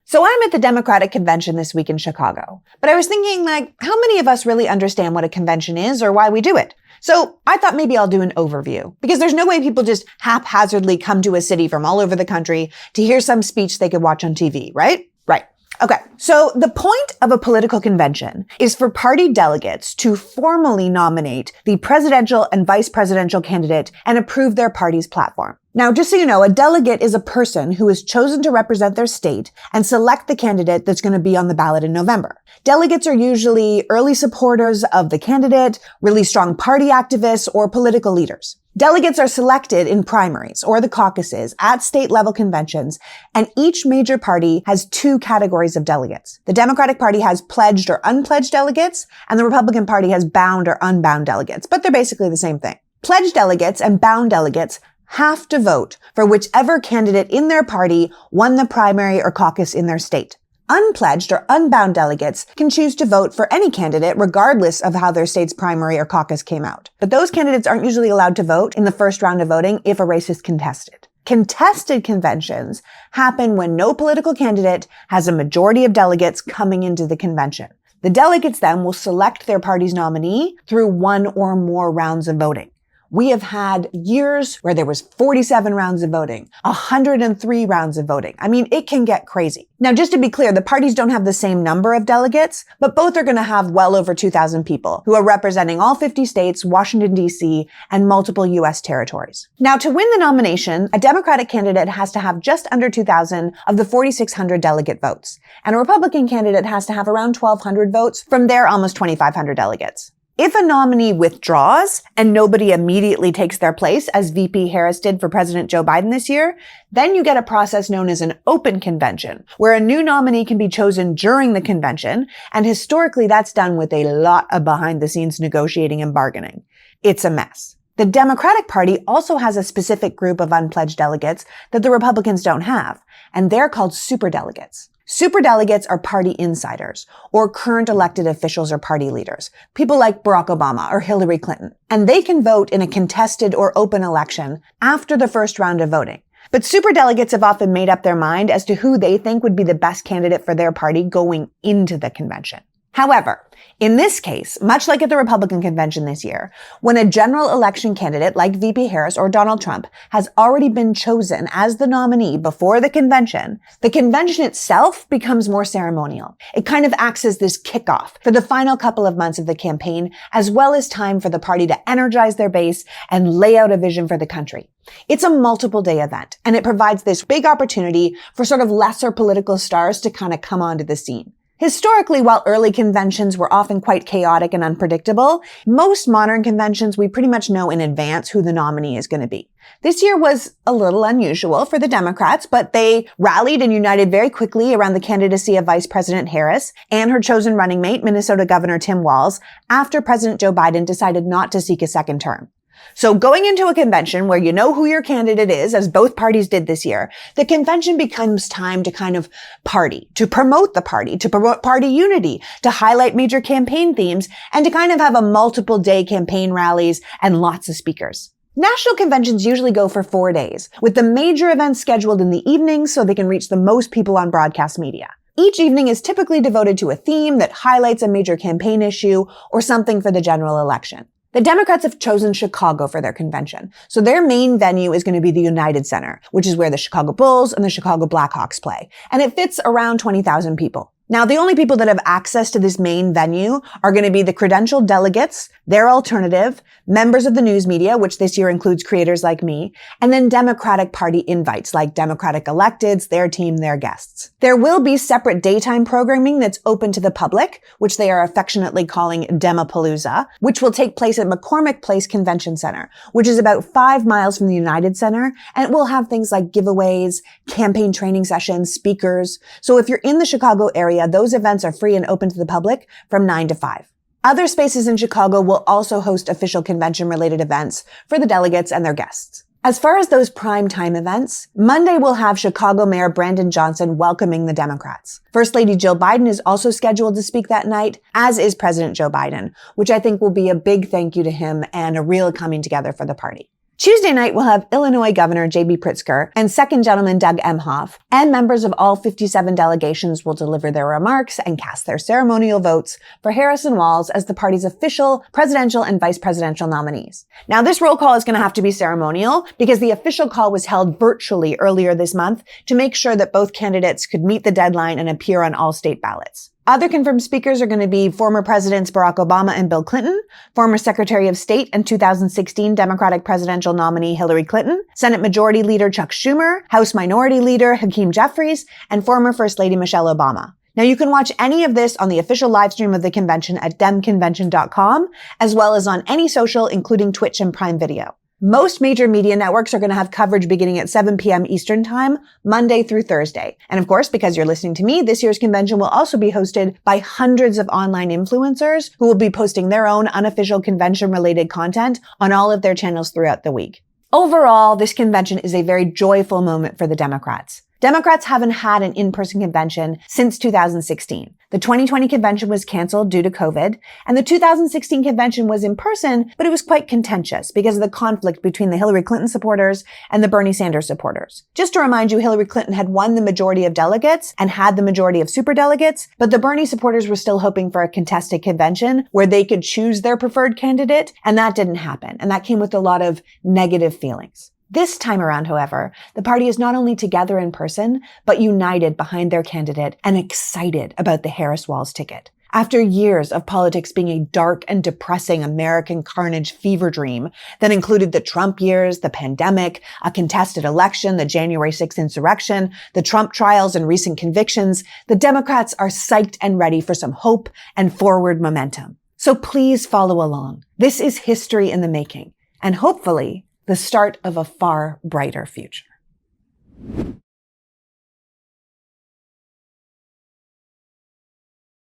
So I'm at the Democratic convention this week in Chicago, but I was thinking, how many of us really understand what a convention is or why we do it? So I thought maybe I'll do an overview, because there's no way people just haphazardly come to a city from all over the country to hear some speech they could watch on TV, right? Right. Okay. So the point of a political convention is for party delegates to formally nominate the presidential and vice presidential candidate and approve their party's platform. Now, just so you know, a delegate is a person who is chosen to represent their state and select the candidate that's going to be on the ballot in November. Delegates are usually early supporters of the candidate, really strong party activists, or political leaders. Delegates are selected in primaries or the caucuses at state-level conventions, and each major party has two categories of delegates. The Democratic Party has pledged or unpledged delegates, and the Republican Party has bound or unbound delegates, but they're basically the same thing. Pledged delegates and bound delegates have to vote for whichever candidate in their party won the primary or caucus in their state. Unpledged or unbound delegates can choose to vote for any candidate regardless of how their state's primary or caucus came out. But those candidates aren't usually allowed to vote in the first round of voting if a race is contested. Contested conventions happen when no political candidate has a majority of delegates coming into the convention. The delegates then will select their party's nominee through one or more rounds of voting. We have had years where there was 47 rounds of voting, 103 rounds of voting. I mean, it can get crazy. Now, just to be clear, the parties don't have the same number of delegates, but both are going to have well over 2,000 people who are representing all 50 states, Washington, D.C., and multiple U.S. territories. Now, to win the nomination, a Democratic candidate has to have just under 2,000 of the 4,600 delegate votes, and a Republican candidate has to have around 1,200 votes from their almost 2,500 delegates. If a nominee withdraws and nobody immediately takes their place, as VP Harris did for President Joe Biden this year, then you get a process known as an open convention, where a new nominee can be chosen during the convention, and historically that's done with a lot of behind-the-scenes negotiating and bargaining. It's a mess. The Democratic Party also has a specific group of unpledged delegates that the Republicans don't have, and they're called superdelegates. Superdelegates are party insiders, or current elected officials or party leaders, people like Barack Obama or Hillary Clinton, and they can vote in a contested or open election after the first round of voting. But superdelegates have often made up their mind as to who they think would be the best candidate for their party going into the convention. However, in this case, much like at the Republican convention this year, when a general election candidate like VP Harris or Donald Trump has already been chosen as the nominee before the convention itself becomes more ceremonial. It kind of acts as this kickoff for the final couple of months of the campaign, as well as time for the party to energize their base and lay out a vision for the country. It's a multiple day event, and it provides this big opportunity for sort of lesser political stars to kind of come onto the scene. Historically, while early conventions were often quite chaotic and unpredictable, most modern conventions we pretty much know in advance who the nominee is going to be. This year was a little unusual for the Democrats, but they rallied and united very quickly around the candidacy of Vice President Harris and her chosen running mate, Minnesota Governor Tim Walz, after President Joe Biden decided not to seek a second term. So going into a convention where you know who your candidate is, as both parties did this year, the convention becomes time to kind of party, to promote the party, to promote party unity, to highlight major campaign themes, and to kind of have a multiple day campaign rallies and lots of speakers. National conventions usually go for 4 days, with the major events scheduled in the evenings so they can reach the most people on broadcast media. Each evening is typically devoted to a theme that highlights a major campaign issue or something for the general election. The Democrats have chosen Chicago for their convention, so their main venue is going to be the United Center, which is where the Chicago Bulls and the Chicago Blackhawks play, and it fits around 20,000 people. Now, the only people that have access to this main venue are going to be the credentialed delegates, their alternative, members of the news media, which this year includes creators like me, and then Democratic Party invites like Democratic electeds, their team, their guests. There will be separate daytime programming that's open to the public, which they are affectionately calling Demapalooza, which will take place at McCormick Place Convention Center, which is about 5 miles from the United Center, and it will have things like giveaways, campaign training sessions, speakers. So if you're in the Chicago area, those events are free and open to the public from 9 to 5. Other spaces in Chicago will also host official convention-related events for the delegates and their guests. As far as those prime time events, Monday will have Chicago Mayor Brandon Johnson welcoming the Democrats. First Lady Jill Biden is also scheduled to speak that night, as is President Joe Biden, which I think will be a big thank you to him and a real coming together for the party. Tuesday night, we'll have Illinois Governor J.B. Pritzker and Second Gentleman Doug Emhoff, and members of all 57 delegations will deliver their remarks and cast their ceremonial votes for Harris and Walz as the party's official presidential and vice presidential nominees. Now, this roll call is going to have to be ceremonial because the official call was held virtually earlier this month to make sure that both candidates could meet the deadline and appear on all state ballots. Other confirmed speakers are going to be former Presidents Barack Obama and Bill Clinton, former Secretary of State and 2016 Democratic presidential nominee Hillary Clinton, Senate Majority Leader Chuck Schumer, House Minority Leader Hakeem Jeffries, and former First Lady Michelle Obama. Now, you can watch any of this on the official live stream of the convention at demconvention.com, as well as on any social, including Twitch and Prime Video. Most major media networks are going to have coverage beginning at 7 p.m. Eastern Time, Monday through Thursday. And of course, because you're listening to me, this year's convention will also be hosted by hundreds of online influencers who will be posting their own unofficial convention-related content on all of their channels throughout the week. Overall, this convention is a very joyful moment for the Democrats. Democrats haven't had an in-person convention since 2016. The 2020 convention was canceled due to COVID, and the 2016 convention was in person, but it was quite contentious because of the conflict between the Hillary Clinton supporters and the Bernie Sanders supporters. Just to remind you, Hillary Clinton had won the majority of delegates and had the majority of superdelegates, but the Bernie supporters were still hoping for a contested convention where they could choose their preferred candidate, and that didn't happen. And that came with a lot of negative feelings. This time around, however, the party is not only together in person, but united behind their candidate and excited about the Harris-Walz ticket. After years of politics being a dark and depressing American carnage fever dream that included the Trump years, the pandemic, a contested election, the January 6th insurrection, the Trump trials and recent convictions, the Democrats are psyched and ready for some hope and forward momentum. So please follow along. This is history in the making, and hopefully the start of a far brighter future.